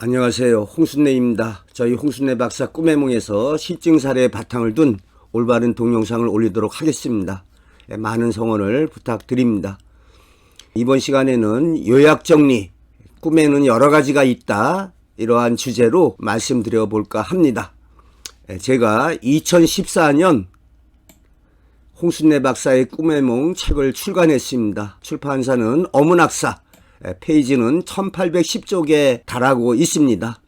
안녕하세요. 홍순례입니다. 저희 홍순례 박사 꿈의 몽에서 실증 사례의 바탕을 둔 올바른 동영상을 올리도록 하겠습니다. 많은 성원을 부탁드립니다. 이번 시간에는 요약 정리, 꿈에는 여러 가지가 있다, 이러한 주제로 말씀드려 볼까 합니다. 제가 2014년 홍순례 박사의 꿈의 몽 책을 출간했습니다. 출판사는 어문학사, 페이지는 1810쪽에 달하고 있습니다.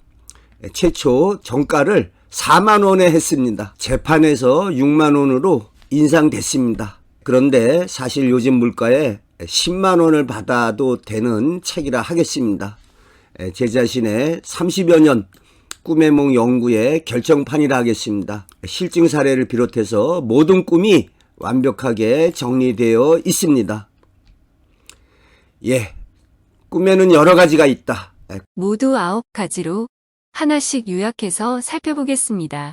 최초 정가를 4만원에 했습니다. 재판에서 6만원으로 인상됐습니다. 그런데 사실 요즘 물가에 10만원을 받아도 되는 책이라 하겠습니다. 제 자신의 30여 년 꿈의 몽 연구의 결정판이라 하겠습니다. 실증 사례를 비롯해서 모든 꿈이 완벽하게 정리되어 있습니다. 꿈에는 여러 가지가 있다. 모두 9가지로 하나씩 요약해서 살펴보겠습니다.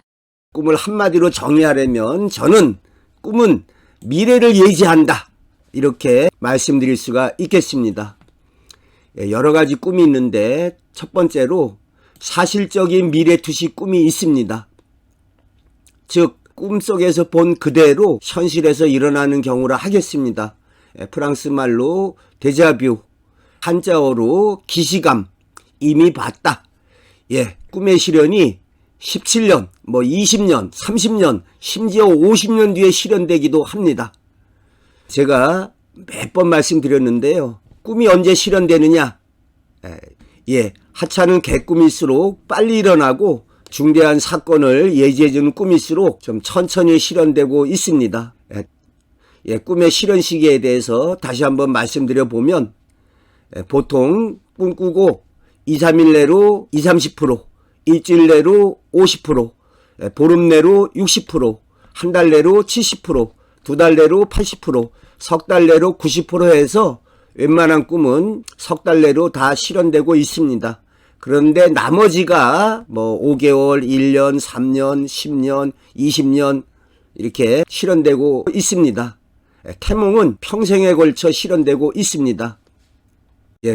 꿈을 한마디로 정의하려면 저는 꿈은 미래를 예지한다, 이렇게 말씀드릴 수가 있겠습니다. 여러 가지 꿈이 있는데 첫 번째로 사실적인 미래투시 꿈이 있습니다. 즉 꿈속에서 본 그대로 현실에서 일어나는 경우라 하겠습니다. 프랑스 말로 데자뷰, 한자어로 기시감, 이미 봤다. 꿈의 실현이 17년, 20년, 30년, 심지어 50년 뒤에 실현되기도 합니다. 제가 몇 번 말씀드렸는데요. 꿈이 언제 실현되느냐? 하찮은 개꿈일수록 빨리 일어나고 중대한 사건을 예지해주는 꿈일수록 좀 천천히 실현되고 있습니다. 꿈의 실현 시기에 대해서 다시 한번 말씀드려 보면 보통 꿈꾸고 2, 3일 내로 20, 30%, 일주일 내로 50%, 보름 내로 60%, 한 달 내로 70%, 두 달 내로 80%, 석 달 내로 90% 해서 웬만한 꿈은 석 달 내로 다 실현되고 있습니다. 그런데 나머지가 5개월, 1년, 3년, 10년, 20년 이렇게 실현되고 있습니다. 태몽은 평생에 걸쳐 실현되고 있습니다.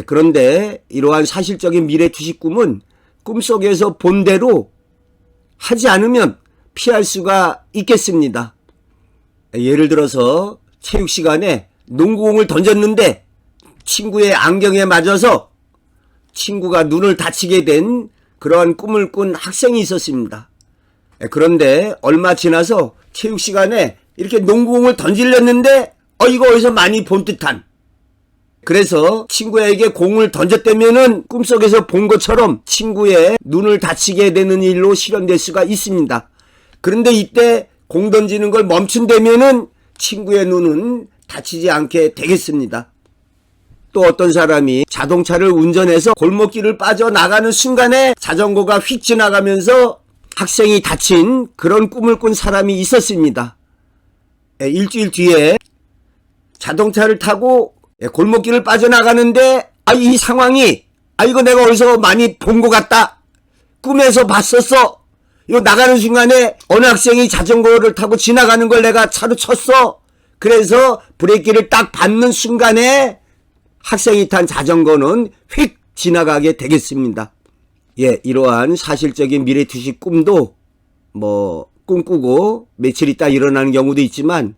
그런데 이러한 사실적인 미래투시 꿈은 꿈속에서 본 대로 하지 않으면 피할 수가 있겠습니다. 예를 들어서 체육 시간에 농구공을 던졌는데 친구의 안경에 맞아서 친구가 눈을 다치게 된 그러한 꿈을 꾼 학생이 있었습니다. 그런데 얼마 지나서 체육 시간에 이렇게 농구공을 던지려는데 이거 어디서 많이 본 듯한, 그래서 친구에게 공을 던졌다면은 꿈속에서 본 것처럼 친구의 눈을 다치게 되는 일로 실현될 수가 있습니다. 그런데 이때 공 던지는 걸 멈춘다면은 친구의 눈은 다치지 않게 되겠습니다. 또 어떤 사람이 자동차를 운전해서 골목길을 빠져나가는 순간에 자전거가 휙 지나가면서 학생이 다친 그런 꿈을 꾼 사람이 있었습니다. 일주일 뒤에 자동차를 타고 골목길을 빠져나가는데 이 상황이 이거 내가 어디서 많이 본 것 같다, 꿈에서 봤었어, 이거 나가는 순간에 어느 학생이 자전거를 타고 지나가는 걸 내가 차로 쳤어, 그래서 브레이크를 딱 밟는 순간에 학생이 탄 자전거는 휙 지나가게 되겠습니다. 이러한 사실적인 미래투시 꿈도 꿈꾸고 며칠 있다 일어나는 경우도 있지만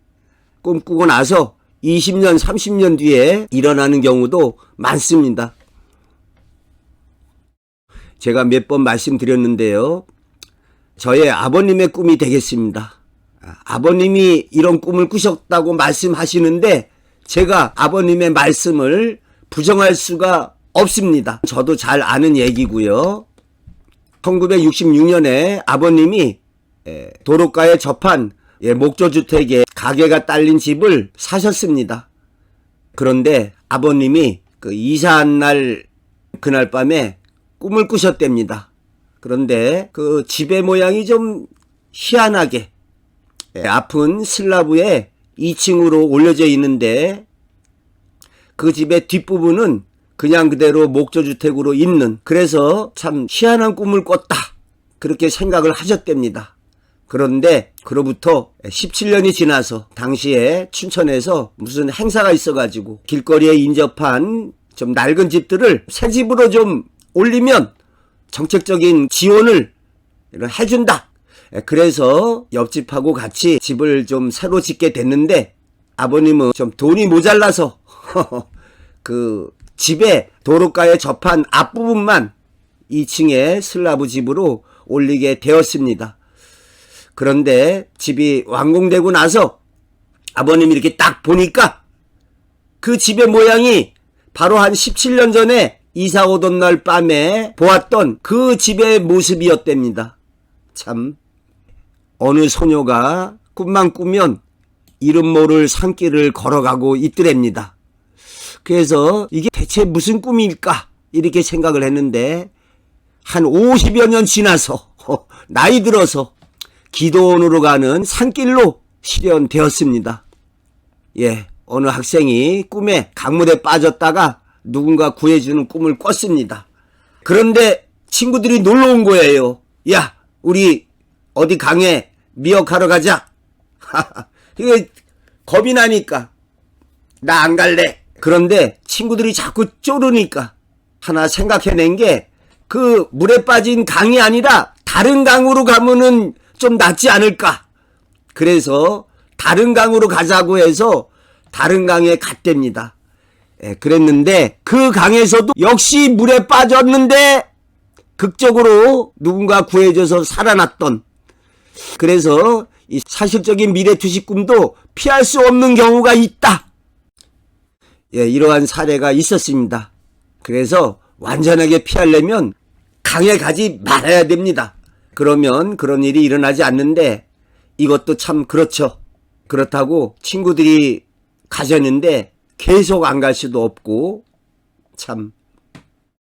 꿈꾸고 나서 20년, 30년 뒤에 일어나는 경우도 많습니다. 제가 몇 번 말씀드렸는데요. 저의 아버님의 꿈이 되겠습니다. 아버님이 이런 꿈을 꾸셨다고 말씀하시는데 제가 아버님의 말씀을 부정할 수가 없습니다. 저도 잘 아는 얘기고요. 1966년에 아버님이 도로가에 접한 목조주택에 가게가 딸린 집을 사셨습니다. 그런데 아버님이 이사한 날 그날 밤에 꿈을 꾸셨답니다. 그런데 그 집의 모양이 좀 희한하게 아픈 슬라브에 2층으로 올려져 있는데 그 집의 뒷부분은 그냥 그대로 목조주택으로 있는, 그래서 참 희한한 꿈을 꿨다, 그렇게 생각을 하셨답니다. 그런데 그로부터 17년이 지나서 당시에 춘천에서 무슨 행사가 있어가지고 길거리에 인접한 좀 낡은 집들을 새 집으로 좀 올리면 정책적인 지원을 해준다. 그래서 옆집하고 같이 집을 좀 새로 짓게 됐는데 아버님은 좀 돈이 모자라서 그 집에 도로가에 접한 앞부분만 2층에 슬라브 집으로 올리게 되었습니다. 그런데 집이 완공되고 나서 아버님이 이렇게 딱 보니까 그 집의 모양이 바로 한 17년 전에 이사 오던 날 밤에 보았던 그 집의 모습이었답니다. 참, 어느 소녀가 꿈만 꾸면 이름 모를 산길을 걸어가고 있더랍니다. 그래서 이게 대체 무슨 꿈일까 이렇게 생각을 했는데 한 50여 년 지나서 나이 들어서 기도원으로 가는 산길로 실현되었습니다. 예, 어느 학생이 꿈에 강물에 빠졌다가 누군가 구해주는 꿈을 꿨습니다. 그런데 친구들이 놀러 온 거예요. 야, 우리 어디 강에 미역하러 가자. 이게 겁이 나니까 나 안 갈래. 그런데 친구들이 자꾸 쪼르니까 하나 생각해낸 게 그 물에 빠진 강이 아니라 다른 강으로 가면은 좀 낫지 않을까. 그래서 다른 강으로 가자고 해서 다른 강에 갔답니다. 예, 그랬는데 그 강에서도 역시 물에 빠졌는데 극적으로 누군가 구해줘서 살아났던, 그래서 이 사실적인 미래투시 꿈도 피할 수 없는 경우가 있다. 예, 이러한 사례가 있었습니다. 그래서 완전하게 피하려면 강에 가지 말아야 됩니다. 그러면 그런 일이 일어나지 않는데 이것도 참 그렇죠. 그렇다고 친구들이 가셨는데 계속 안 갈 수도 없고, 참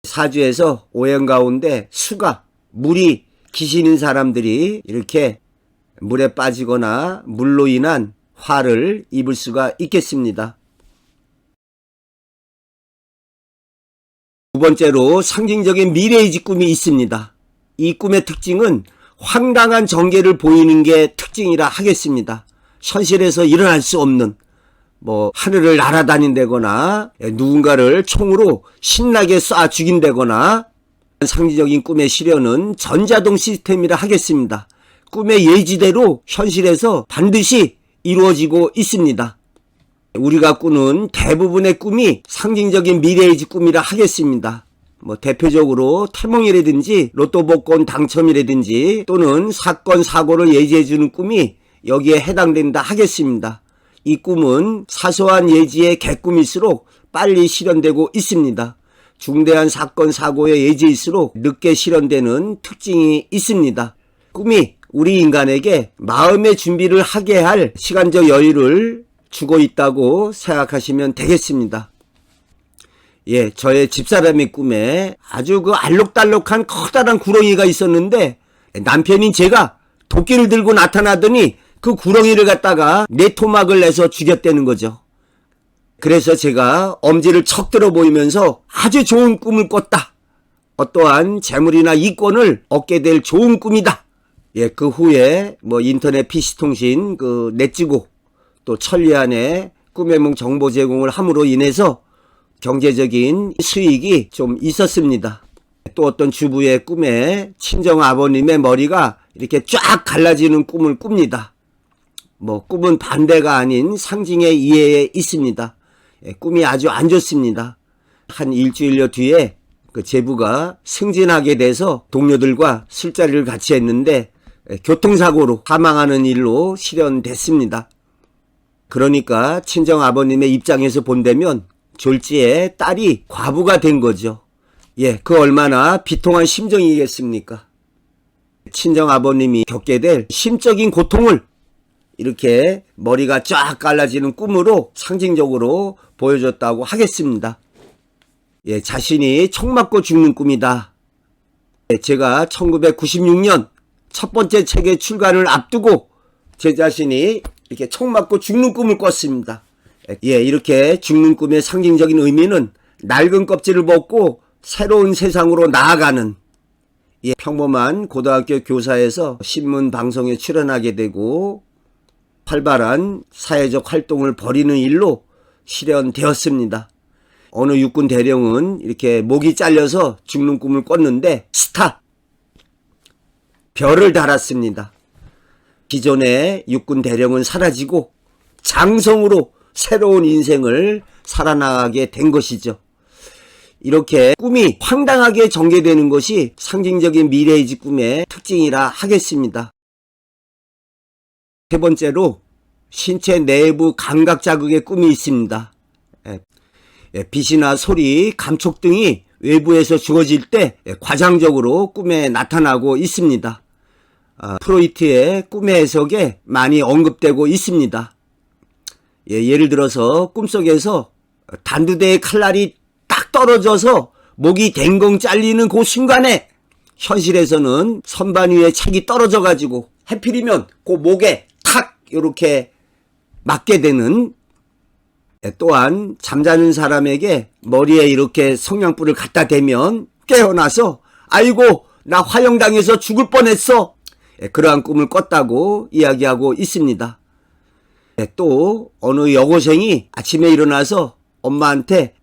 사주에서 오행 가운데 수가, 물이 귀신인 사람들이 이렇게 물에 빠지거나 물로 인한 화를 입을 수가 있겠습니다. 두 번째로 상징적인 미래의지 꿈이 있습니다. 이 꿈의 특징은 황당한 전개를 보이는 게 특징이라 하겠습니다. 현실에서 일어날 수 없는, 하늘을 날아다닌다거나 누군가를 총으로 신나게 쏴 죽인다거나, 상징적인 꿈의 실현은 전자동 시스템이라 하겠습니다. 꿈의 예지대로 현실에서 반드시 이루어지고 있습니다. 우리가 꾸는 대부분의 꿈이 상징적인 미래의지 꿈이라 하겠습니다. 대표적으로 태몽이라든지 로또 복권 당첨이라든지 또는 사건 사고를 예지해주는 꿈이 여기에 해당된다 하겠습니다. 이 꿈은 사소한 예지의 개꿈일수록 빨리 실현되고 있습니다. 중대한 사건 사고의 예지일수록 늦게 실현되는 특징이 있습니다. 꿈이 우리 인간에게 마음의 준비를 하게 할 시간적 여유를 주고 있다고 생각하시면 되겠습니다. 예, 저의 집사람의 꿈에 아주 그 알록달록한 커다란 구렁이가 있었는데 남편인 제가 도끼를 들고 나타나더니 그 구렁이를 갖다가 내 토막을 내서 죽였다는 거죠. 그래서 제가 엄지를 척 들어 보이면서 아주 좋은 꿈을 꿨다. 어떠한 재물이나 이권을 얻게 될 좋은 꿈이다. 예, 그 후에 인터넷 PC통신 넷지고 또 천리안의 꿈의 몽 정보 제공을 함으로 인해서 경제적인 수익이 좀 있었습니다. 또 어떤 주부의 꿈에 친정 아버님의 머리가 이렇게 쫙 갈라지는 꿈을 꿉니다. 꿈은 반대가 아닌 상징의 이해에 있습니다. 꿈이 아주 안 좋습니다. 한 일주일여 뒤에 그 제부가 승진하게 돼서 동료들과 술자리를 같이 했는데 교통사고로 사망하는 일로 실현됐습니다. 그러니까 친정 아버님의 입장에서 본다면 졸지에 딸이 과부가 된 거죠. 예, 그 얼마나 비통한 심정이겠습니까? 친정 아버님이 겪게 될 심적인 고통을 이렇게 머리가 쫙 갈라지는 꿈으로 상징적으로 보여줬다고 하겠습니다. 예, 자신이 총 맞고 죽는 꿈이다. 예, 제가 1996년 첫 번째 책의 출간을 앞두고 제 자신이 이렇게 총 맞고 죽는 꿈을 꿨습니다. 예, 이렇게 죽는 꿈의 상징적인 의미는 낡은 껍질을 벗고 새로운 세상으로 나아가는, 예, 평범한 고등학교 교사에서 신문 방송에 출연하게 되고 활발한 사회적 활동을 벌이는 일로 실현되었습니다. 어느 육군 대령은 이렇게 목이 잘려서 죽는 꿈을 꿨는데 스타, 별을 달았습니다. 기존의 육군 대령은 사라지고 장성으로 새로운 인생을 살아나가게 된 것이죠. 이렇게 꿈이 황당하게 전개되는 것이 상징적인 미래의지 꿈의 특징이라 하겠습니다. 세 번째로 신체 내부 감각 자극의 꿈이 있습니다. 빛이나 소리, 감촉 등이 외부에서 주어질 때 과장적으로 꿈에 나타나고 있습니다. 프로이트의 꿈의 해석에 많이 언급되고 있습니다. 예를 들어서 꿈속에서 단두대의 칼날이 딱 떨어져서 목이 댕공 잘리는 그 순간에 현실에서는 선반 위에 책이 떨어져 가지고 하필이면 그 목에 탁 이렇게 맞게 되는, 또한 잠자는 사람에게 머리에 이렇게 성냥불을 갖다 대면 깨어나서 아이고 나 화형당해서 죽을 뻔했어, 그러한 꿈을 꿨다고 이야기하고 있습니다. 또 어느 여고생이 아침에 일어나서 엄마한테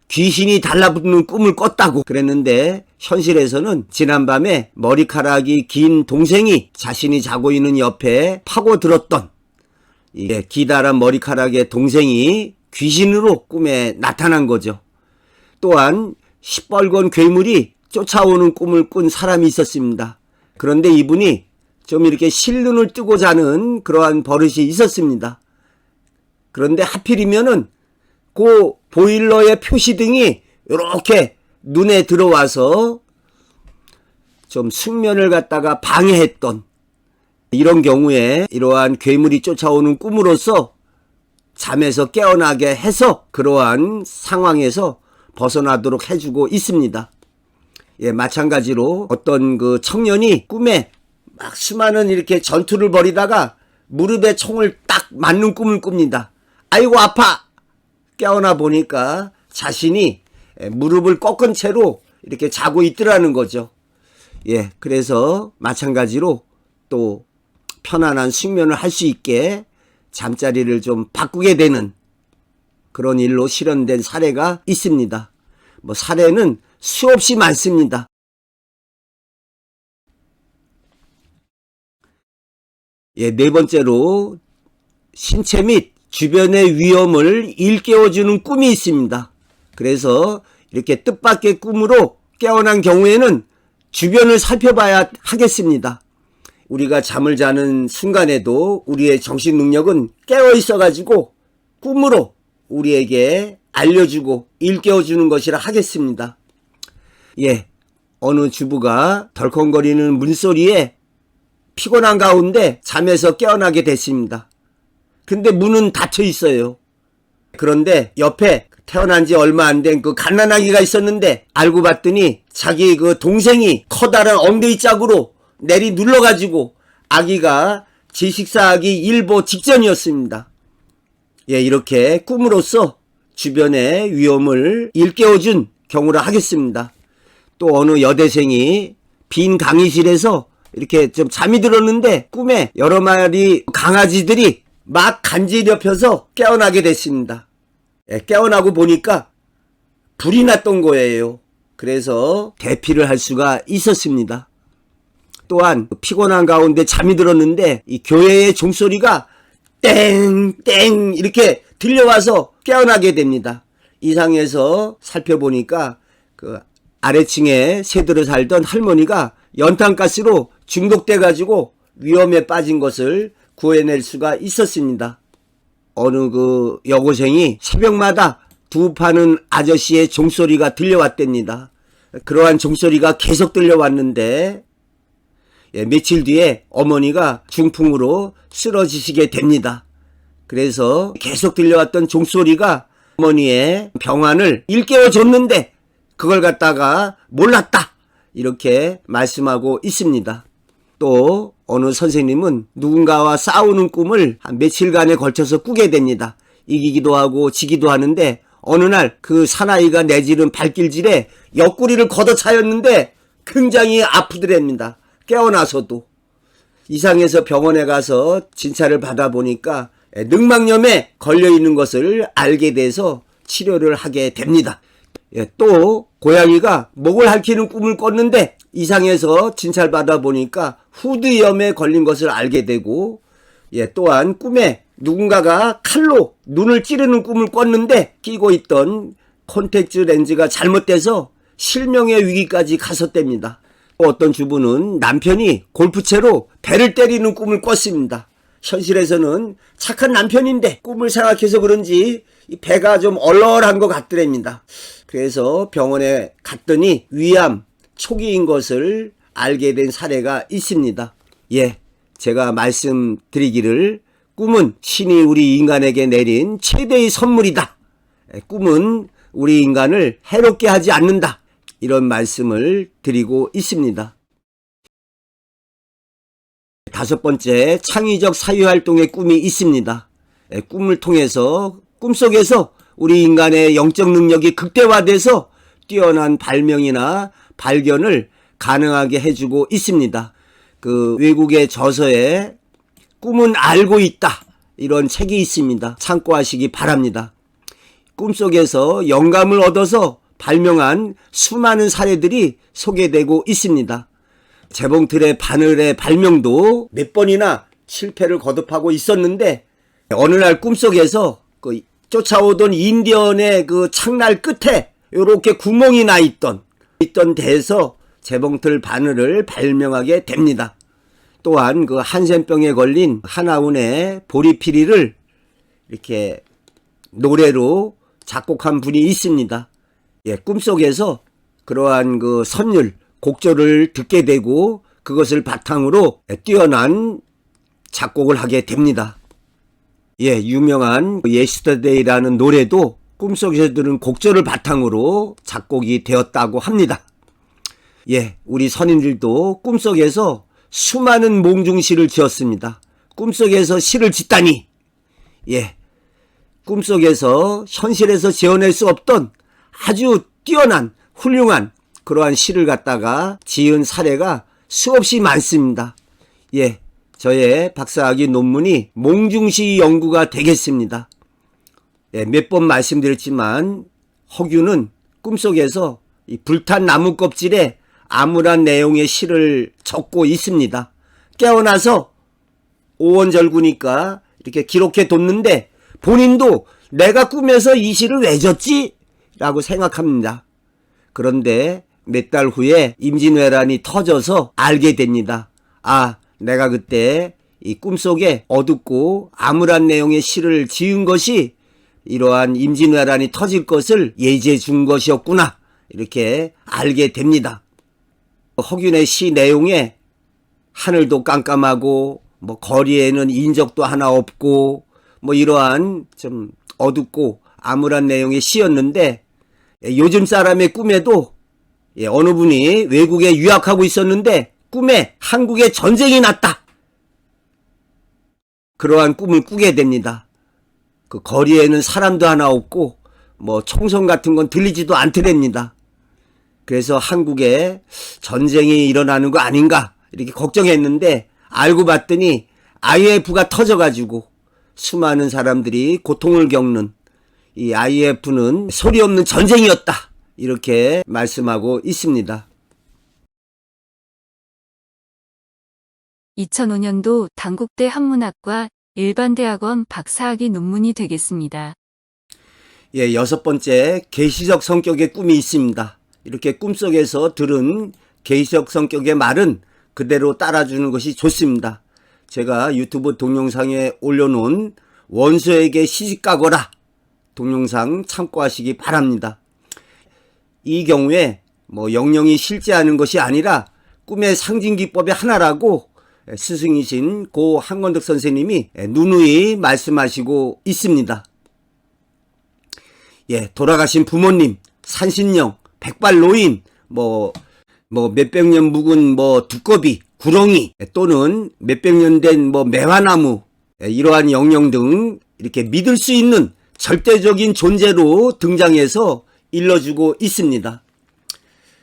귀신이 달라붙는 꿈을 꿨다고 그랬는데, 현실에서는 지난밤에 머리카락이 긴 동생이 자신이 자고 있는 옆에 파고들었던 기다란 머리카락의 동생이 귀신으로 꿈에 나타난 거죠. 또한 시뻘건 괴물이 쫓아오는 꿈을 꾼 사람이 있었습니다. 그런데 이분이 좀 이렇게 실눈을 뜨고 자는 그러한 버릇이 있었습니다. 그런데 하필이면은 그 보일러의 표시등이 이렇게 눈에 들어와서 좀 숙면을 갖다가 방해했던, 이런 경우에 이러한 괴물이 쫓아오는 꿈으로써 잠에서 깨어나게 해서 그러한 상황에서 벗어나도록 해주고 있습니다. 마찬가지로 어떤 그 청년이 꿈에 막 수많은 이렇게 전투를 벌이다가 무릎에 총을 딱 맞는 꿈을 꿉니다. 아이고 아파! 깨어나 보니까 자신이 무릎을 꺾은 채로 이렇게 자고 있더라는 거죠. 그래서 마찬가지로 또 편안한 숙면을 할 수 있게 잠자리를 좀 바꾸게 되는 그런 일로 실현된 사례가 있습니다. 사례는 수없이 많습니다. 네 번째로 신체 및 주변의 위험을 일깨워주는 꿈이 있습니다. 그래서 이렇게 뜻밖의 꿈으로 깨어난 경우에는 주변을 살펴봐야 하겠습니다. 우리가 잠을 자는 순간에도 우리의 정신 능력은 깨어 있어가지고 꿈으로 우리에게 알려주고 일깨워주는 것이라 하겠습니다. 어느 주부가 덜컹거리는 문소리에 피곤한 가운데 잠에서 깨어나게 됐습니다. 근데 문은 닫혀 있어요. 그런데 옆에 태어난 지 얼마 안 된 그 갓난아기가 있었는데, 알고 봤더니 자기 그 동생이 커다란 엉덩이 짝으로 내리 눌러가지고 아기가 질식사하기 일보 직전이었습니다. 이렇게 꿈으로써 주변의 위험을 일깨워준 경우라 하겠습니다. 또 어느 여대생이 빈 강의실에서 이렇게 좀 잠이 들었는데 꿈에 여러 마리 강아지들이 막 간지럽혀서 깨어나게 됐습니다. 깨어나고 보니까 불이 났던 거예요. 그래서 대피를 할 수가 있었습니다. 또한 피곤한 가운데 잠이 들었는데 이 교회의 종소리가 땡땡 이렇게 들려와서 깨어나게 됩니다. 이상해서 살펴보니까 그 아래층에 새들어 살던 할머니가 연탄가스로 중독돼 가지고 위험에 빠진 것을 구해낼 수가 있었습니다. 어느 그 여고생이 새벽마다 두 파는 아저씨의 종소리가 들려왔답니다. 그러한 종소리가 계속 들려왔는데 며칠 뒤에 어머니가 중풍으로 쓰러지시게 됩니다. 그래서 계속 들려왔던 종소리가 어머니의 병환을 일깨워줬는데 그걸 갖다가 몰랐다, 이렇게 말씀하고 있습니다. 또 어느 선생님은 누군가와 싸우는 꿈을 한 며칠간에 걸쳐서 꾸게 됩니다. 이기기도 하고 지기도 하는데 어느 날 그 사나이가 내지른 발길질에 옆구리를 걷어차였는데 굉장히 아프더랍니다. 깨어나서도. 이상해서 병원에 가서 진찰을 받아보니까 늑막염에 걸려있는 것을 알게 돼서 치료를 하게 됩니다. 예, 또 고양이가 목을 핥히는 꿈을 꿨는데 이상해서 진찰받아 보니까 후두염에 걸린 것을 알게 되고, 예, 또한 꿈에 누군가가 칼로 눈을 찌르는 꿈을 꿨는데 끼고 있던 콘택트 렌즈가 잘못돼서 실명의 위기까지 갔었답니다. 어떤 주부는 남편이 골프채로 배를 때리는 꿈을 꿨습니다. 현실에서는 착한 남편인데 꿈을 생각해서 그런지 이 배가 좀 얼얼한 것 같더랍니다. 그래서 병원에 갔더니 위암 초기인 것을 알게 된 사례가 있습니다. 예, 제가 말씀드리기를 꿈은 신이 우리 인간에게 내린 최대의 선물이다. 꿈은 우리 인간을 해롭게 하지 않는다. 이런 말씀을 드리고 있습니다. 다섯 번째, 창의적 사유활동의 꿈이 있습니다. 꿈을 통해서 꿈속에서 우리 인간의 영적 능력이 극대화돼서 뛰어난 발명이나 발견을 가능하게 해주고 있습니다. 그 외국의 저서에 꿈은 알고 있다, 이런 책이 있습니다. 참고하시기 바랍니다. 꿈속에서 영감을 얻어서 발명한 수많은 사례들이 소개되고 있습니다. 재봉틀의 바늘의 발명도 몇 번이나 실패를 거듭하고 있었는데 어느 날 꿈속에서 그 쫓아오던 인디언의 그 창날 끝에 이렇게 구멍이 나 있던 데에서 재봉틀 바늘을 발명하게 됩니다. 또한 그 한센병에 걸린 하나운의 보리피리를 이렇게 노래로 작곡한 분이 있습니다. 예, 꿈속에서 그러한 그 선율, 곡조를 듣게 되고 그것을 바탕으로 뛰어난 작곡을 하게 됩니다. 예, 유명한 예스터데이라는 노래도 꿈속에서 들은 곡조를 바탕으로 작곡이 되었다고 합니다. 예, 우리 선인들도 꿈속에서 수많은 몽중시를 지었습니다. 꿈속에서 시를 짓다니, 예, 꿈속에서 현실에서 지어낼 수 없던 아주 뛰어난 훌륭한 그러한 시를 갖다가 지은 사례가 수없이 많습니다. 예, 저의 박사학위 논문이 몽중시 연구가 되겠습니다. 예, 몇 번 말씀드렸지만 허균은 꿈속에서 이 불탄 나무 껍질에 암울한 내용의 시를 적고 있습니다. 깨어나서 오원절구니까 이렇게 기록해 뒀는데 본인도 내가 꿈에서 이 시를 왜 졌지? 라고 생각합니다. 그런데 몇 달 후에 임진왜란이 터져서 알게 됩니다. 아, 내가 그때 이 꿈속에 어둡고 암울한 내용의 시를 지은 것이 이러한 임진왜란이 터질 것을 예지해 준 것이었구나, 이렇게 알게 됩니다. 허균의 시 내용에 하늘도 깜깜하고 뭐 거리에는 인적도 하나 없고 뭐 이러한 좀 어둡고 암울한 내용의 시였는데, 요즘 사람의 꿈에도 어느 분이 외국에 유학하고 있었는데 꿈에 한국에 전쟁이 났다, 그러한 꿈을 꾸게 됩니다. 그 거리에는 사람도 하나 없고 뭐 총성 같은 건 들리지도 않더랍니다. 그래서 한국에 전쟁이 일어나는 거 아닌가 이렇게 걱정했는데 알고 봤더니 IMF가 터져가지고 수많은 사람들이 고통을 겪는 이 IMF는 소리 없는 전쟁이었다, 이렇게 말씀하고 있습니다. 2005년도 단국대 한문학과 일반대학원 박사학위 논문이 되겠습니다. 예, 여섯 번째, 계시적 성격의 꿈이 있습니다. 이렇게 꿈속에서 들은 계시적 성격의 말은 그대로 따라주는 것이 좋습니다. 제가 유튜브 동영상에 올려놓은 원수에게 시집가거라 동영상 참고하시기 바랍니다. 이 경우에 뭐 영영이 실제하는 것이 아니라 꿈의 상징기법의 하나라고 스승이신 고 한건덕 선생님이 누누이 말씀하시고 있습니다. 예, 돌아가신 부모님, 산신령, 백발노인, 뭐 몇백 년 묵은 뭐 두꺼비, 구렁이, 또는 몇백 년 된 뭐 매화나무, 이러한 영영 등 이렇게 믿을 수 있는 절대적인 존재로 등장해서 일러주고 있습니다.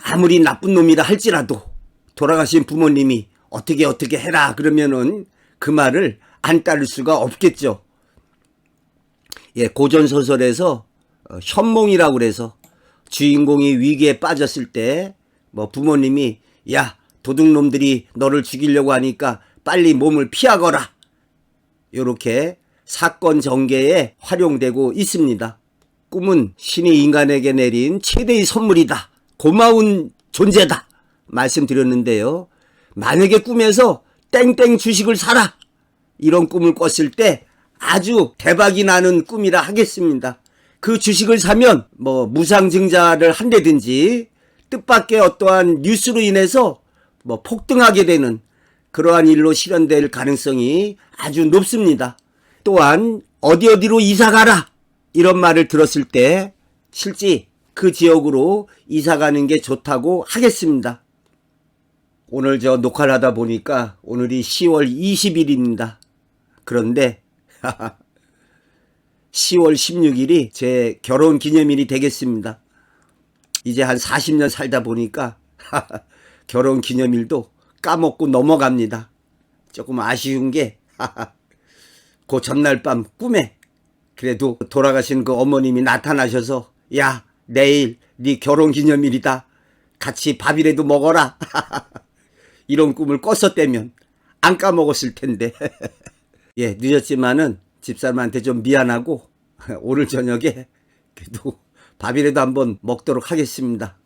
아무리 나쁜 놈이라 할지라도 돌아가신 부모님이 어떻게 해라 그러면은 그 말을 안 따를 수가 없겠죠. 예, 고전소설에서 현몽이라고 그래서 주인공이 위기에 빠졌을 때 뭐 부모님이 야, 도둑놈들이 너를 죽이려고 하니까 빨리 몸을 피하거라. 이렇게 사건 전개에 활용되고 있습니다. 꿈은 신이 인간에게 내린 최대의 선물이다. 고마운 존재다. 말씀드렸는데요. 만약에 꿈에서 땡땡 주식을 사라. 이런 꿈을 꿨을 때 아주 대박이 나는 꿈이라 하겠습니다. 그 주식을 사면 뭐 무상증자를 한다든지 뜻밖의 어떠한 뉴스로 인해서 뭐 폭등하게 되는 그러한 일로 실현될 가능성이 아주 높습니다. 또한 어디로 이사 가라 이런 말을 들었을 때 실제 그 지역으로 이사 가는 게 좋다고 하겠습니다. 오늘 저 녹화를 하다 보니까 오늘이 10월 20일입니다. 그런데 10월 16일이 제 결혼 기념일이 되겠습니다. 이제 한 40년 살다 보니까 결혼 기념일도 까먹고 넘어갑니다. 조금 아쉬운 게 그 전날 밤 꿈에 그래도 돌아가신 그 어머님이 나타나셔서 야, 내일 네 결혼 기념일이다. 같이 밥이라도 먹어라. 이런 꿈을 꿨었다면 안 까먹었을 텐데. 예, 늦었지만은 집사람한테 좀 미안하고 오늘 저녁에 그래도 밥이라도 한번 먹도록 하겠습니다.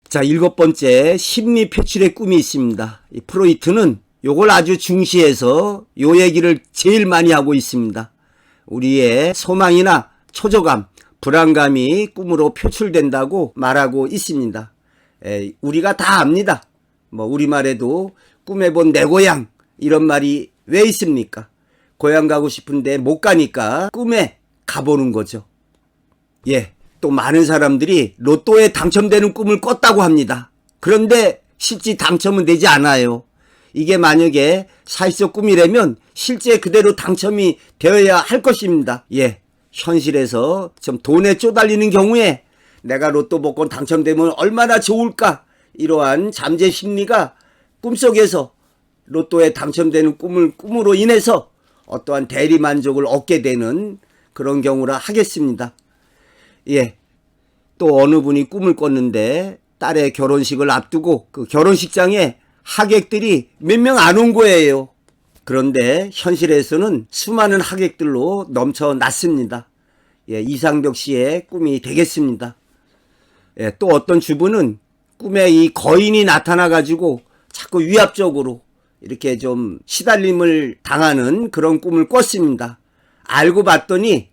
자, 7번째 심리 표출의 꿈이 있습니다. 이 프로이트는 요걸 아주 중시해서 요 얘기를 제일 많이 하고 있습니다. 우리의 소망이나 초조감, 불안감이 꿈으로 표출된다고 말하고 있습니다. 우리가 다 압니다. 뭐 우리말에도 꿈에 본 내 고향 이런 말이 왜 있습니까? 고향 가고 싶은데 못 가니까 꿈에 가보는 거죠. 예, 또 많은 사람들이 로또에 당첨되는 꿈을 꿨다고 합니다. 그런데 실제 당첨은 되지 않아요. 이게 만약에 사실적 꿈이라면 실제 그대로 당첨이 되어야 할 것입니다. 예, 현실에서 좀 돈에 쪼달리는 경우에 내가 로또 복권 당첨되면 얼마나 좋을까 이러한 잠재 심리가 꿈속에서 로또에 당첨되는 꿈으로 인해서 어떠한 대리만족을 얻게 되는 그런 경우라 하겠습니다. 예, 또 어느 분이 꿈을 꿨는데 딸의 결혼식을 앞두고 그 결혼식장에 하객들이 몇 명 안 온 거예요. 그런데 현실에서는 수많은 하객들로 넘쳐났습니다. 예, 이상벽 씨의 꿈이 되겠습니다. 예, 또 어떤 주부는 꿈에 이 거인이 나타나가지고 자꾸 위압적으로 이렇게 좀 시달림을 당하는 그런 꿈을 꿨습니다. 알고 봤더니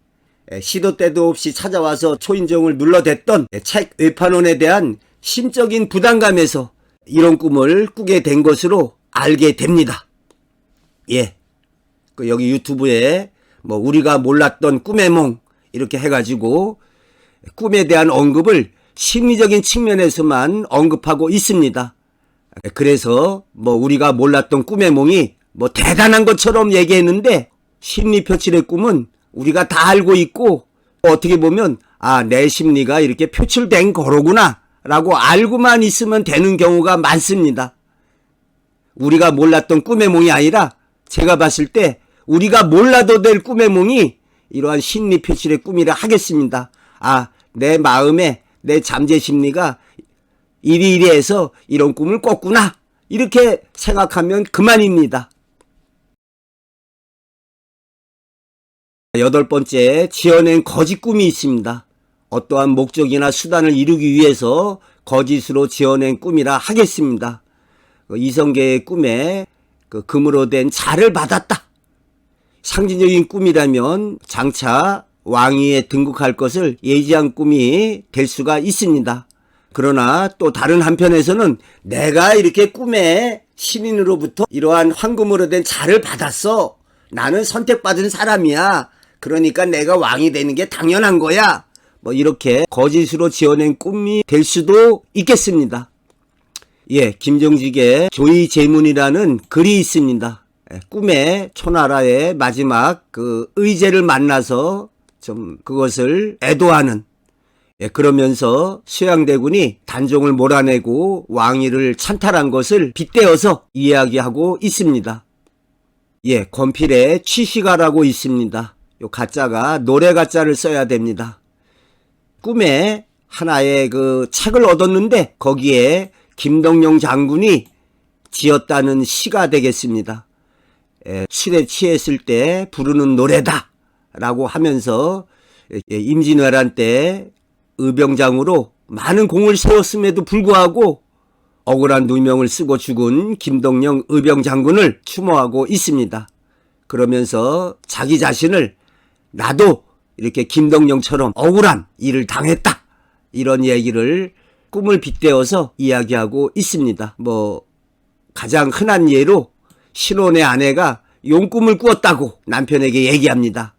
시도 때도 없이 찾아와서 초인종을 눌러댔던 책 외판원에 대한 심적인 부담감에서 이런 꿈을 꾸게 된 것으로 알게 됩니다. 예, 그 여기 유튜브에 뭐 우리가 몰랐던 꿈의 몽 이렇게 해가지고 꿈에 대한 언급을 심리적인 측면에서만 언급하고 있습니다. 그래서 뭐 우리가 몰랐던 꿈의 몽이 뭐 대단한 것처럼 얘기했는데 심리 표출의 꿈은 우리가 다 알고 있고 어떻게 보면 아, 내 심리가 이렇게 표출된 거로구나 라고 알고만 있으면 되는 경우가 많습니다. 우리가 몰랐던 꿈의 몽이 아니라 제가 봤을 때 우리가 몰라도 될 꿈의 몽이 이러한 심리 표출의 꿈이라 하겠습니다. 아, 내 마음에 내 잠재 심리가 이리이리해서 이런 꿈을 꿨구나 이렇게 생각하면 그만입니다. 8번째, 지어낸 거짓 꿈이 있습니다. 어떠한 목적이나 수단을 이루기 위해서 거짓으로 지어낸 꿈이라 하겠습니다. 이성계의 꿈에 금으로 된 자를 받았다. 상징적인 꿈이라면 장차 왕위에 등극할 것을 예지한 꿈이 될 수가 있습니다. 그러나 또 다른 한편에서는 내가 이렇게 꿈에 신인으로부터 이러한 황금으로 된 자를 받았어. 나는 선택받은 사람이야. 그러니까 내가 왕이 되는 게 당연한 거야. 뭐 이렇게 거짓으로 지어낸 꿈이 될 수도 있겠습니다. 예, 김정직의 조이제문이라는 글이 있습니다. 꿈에 초나라의 마지막 그 의제를 만나서 좀 그것을 애도하는, 그러면서 수양대군이 단종을 몰아내고 왕위를 찬탈한 것을 빗대어서 이야기하고 있습니다. 예, 권필에 취시가라고 있습니다. 요 가짜가 노래 가짜를 써야 됩니다. 꿈에 하나의 그 책을 얻었는데 거기에 김덕령 장군이 지었다는 시가 되겠습니다. 술에 취했을 때 부르는 노래다 라고 하면서 임진왜란 때 의병장으로 많은 공을 세웠음에도 불구하고 억울한 누명을 쓰고 죽은 김덕령 의병장군을 추모하고 있습니다. 그러면서 자기 자신을 나도 이렇게 김덕령처럼 억울한 일을 당했다, 이런 얘기를 꿈을 빗대어서 이야기하고 있습니다. 가장 흔한 예로 신혼의 아내가 용꿈을 꾸었다고 남편에게 얘기합니다.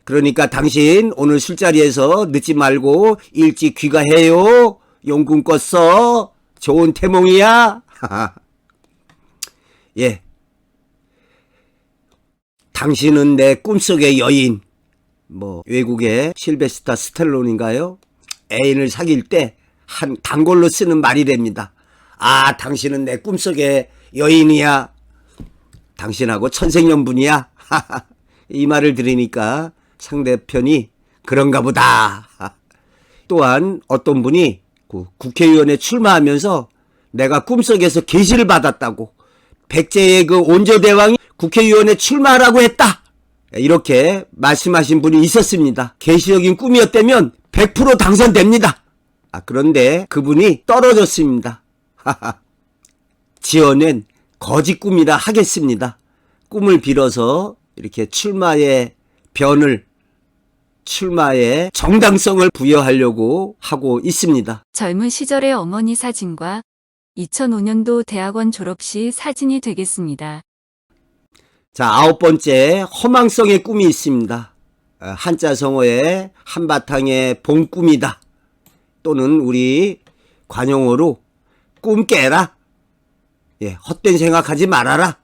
그러니까 당신 오늘 술자리에서 늦지 말고 일찍 귀가해요. 용꿈 꿨어. 좋은 태몽이야. 예. 당신은 내 꿈속의 여인. 외국의 실베스타 스텔론인가요? 애인을 사귈 때 한 단골로 쓰는 말이 됩니다. 아, 당신은 내 꿈속의 여인이야. 당신하고 천생연분이야. 이 말을 들으니까 상대편이 그런가 보다. 또한 어떤 분이 국회의원에 출마하면서 내가 꿈속에서 계시를 받았다고, 백제의 그 온조대왕이 국회의원에 출마하라고 했다, 이렇게 말씀하신 분이 있었습니다. 계시적인 꿈이었다면 100% 당선됩니다. 그런데 그분이 떨어졌습니다. 지어낸 거짓 꿈이라 하겠습니다. 꿈을 빌어서 이렇게 출마의 변을, 출마의 정당성을 부여하려고 하고 있습니다. 젊은 시절의 어머니 사진과 2005년도 대학원 졸업 시 사진이 되겠습니다. 자, 9번째, 허망성의 꿈이 있습니다. 한자 성어의 한바탕의 봄꿈이다. 또는 우리 관용어로 꿈 깨라. 예, 헛된 생각하지 말아라.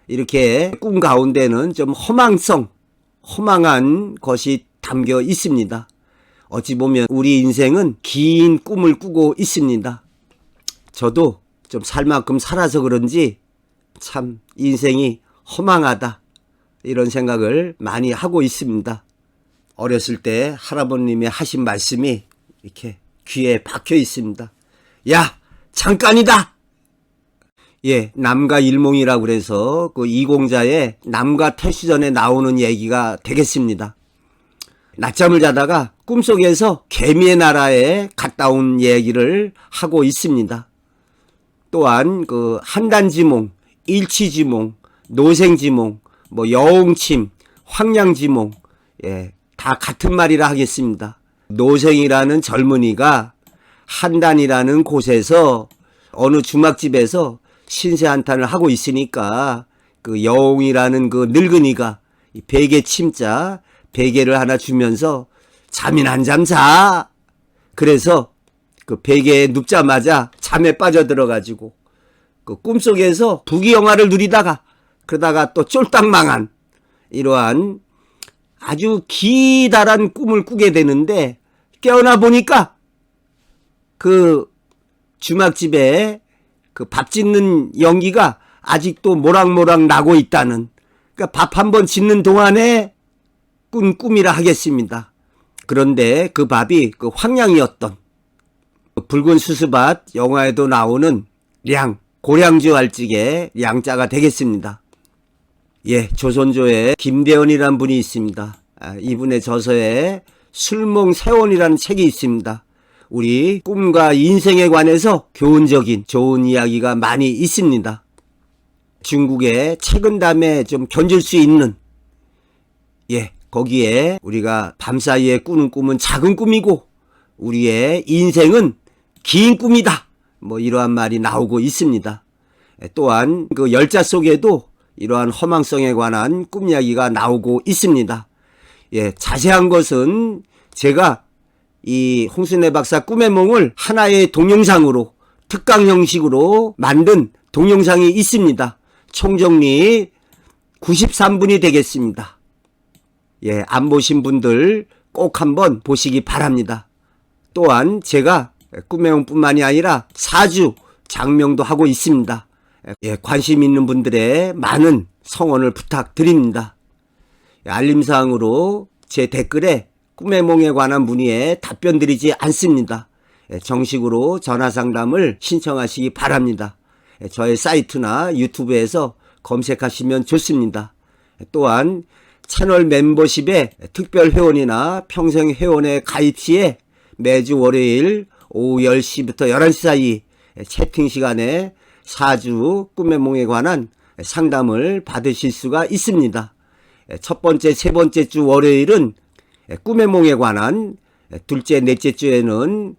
이렇게 꿈 가운데는 좀 허망한 것이 담겨 있습니다. 어찌 보면 우리 인생은 긴 꿈을 꾸고 있습니다. 저도 좀 살 만큼 살아서 그런지 참 인생이 허망하다, 이런 생각을 많이 하고 있습니다. 어렸을 때 할아버님이 하신 말씀이 이렇게 귀에 박혀 있습니다. 야, 잠깐이다. 예, 남가 일몽이라고 그래서 그 이공자의 남가 퇴시전에 나오는 얘기가 되겠습니다. 낮잠을 자다가 꿈속에서 개미의 나라에 갔다 온 얘기를 하고 있습니다. 또한 그 한단지몽, 일치지몽, 노생지몽, 여웅침, 황량지몽, 예, 다 같은 말이라 하겠습니다. 노생이라는 젊은이가 한단이라는 곳에서 어느 주막집에서 신세한탄을 하고 있으니까 그 여웅이라는 그 늙은이가 베개 침자 베개를 하나 주면서 잠이나 한잠 자. 그래서 그 베개에 눕자마자 잠에 빠져들어가지고 그 꿈속에서 부귀영화를 누리다가 그러다가 또 쫄딱 망한 이러한 아주 기다란 꿈을 꾸게 되는데, 깨어나 보니까 그 주막집에 그 밥 짓는 연기가 아직도 모락모락 나고 있다는, 그러니까 밥 한 번 짓는 동안에 꾼 꿈이라 하겠습니다. 그런데 그 밥이 그 황량이었던 붉은 수수밭 영화에도 나오는 고량주 알찌개 양자가 되겠습니다. 예, 조선조에 김대원이라는 분이 있습니다. 이분의 저서에 술몽세원이라는 책이 있습니다. 우리 꿈과 인생에 관해서 교훈적인 좋은 이야기가 많이 있습니다. 중국의 책은담에 좀 견줄 수 있는, 예, 거기에 우리가 밤사이에 꾸는 꿈은 작은 꿈이고 우리의 인생은 긴 꿈이다, 이러한 말이 나오고 있습니다. 또한 그 열자 속에도 이러한 허망성에 관한 꿈 이야기가 나오고 있습니다. 예, 자세한 것은 제가 이 홍순애 박사 꿈의 몽을 하나의 동영상으로, 특강 형식으로 만든 동영상이 있습니다. 총정리 93분이 되겠습니다. 예, 안 보신 분들 꼭 한번 보시기 바랍니다. 또한 제가 꿈의 몽뿐만이 아니라 사주 장명도 하고 있습니다. 예, 관심 있는 분들의 많은 성원을 부탁드립니다. 알림사항으로 제 댓글에 꿈의 몽에 관한 문의에 답변 드리지 않습니다. 정식으로 전화상담을 신청하시기 바랍니다. 저의 사이트나 유튜브에서 검색하시면 좋습니다. 또한 채널 멤버십에 특별 회원이나 평생 회원에 가입 시에 매주 월요일 오후 10시부터 11시 사이 채팅 시간에 4주 꿈의 몽에 관한 상담을 받으실 수가 있습니다. 첫 번째, 세 번째 주 월요일은 꿈의 몽에 관한, 둘째, 넷째 주에는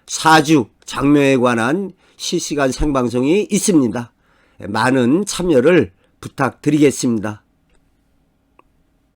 4주 장명에 관한 실시간 생방송이 있습니다. 많은 참여를 부탁드리겠습니다.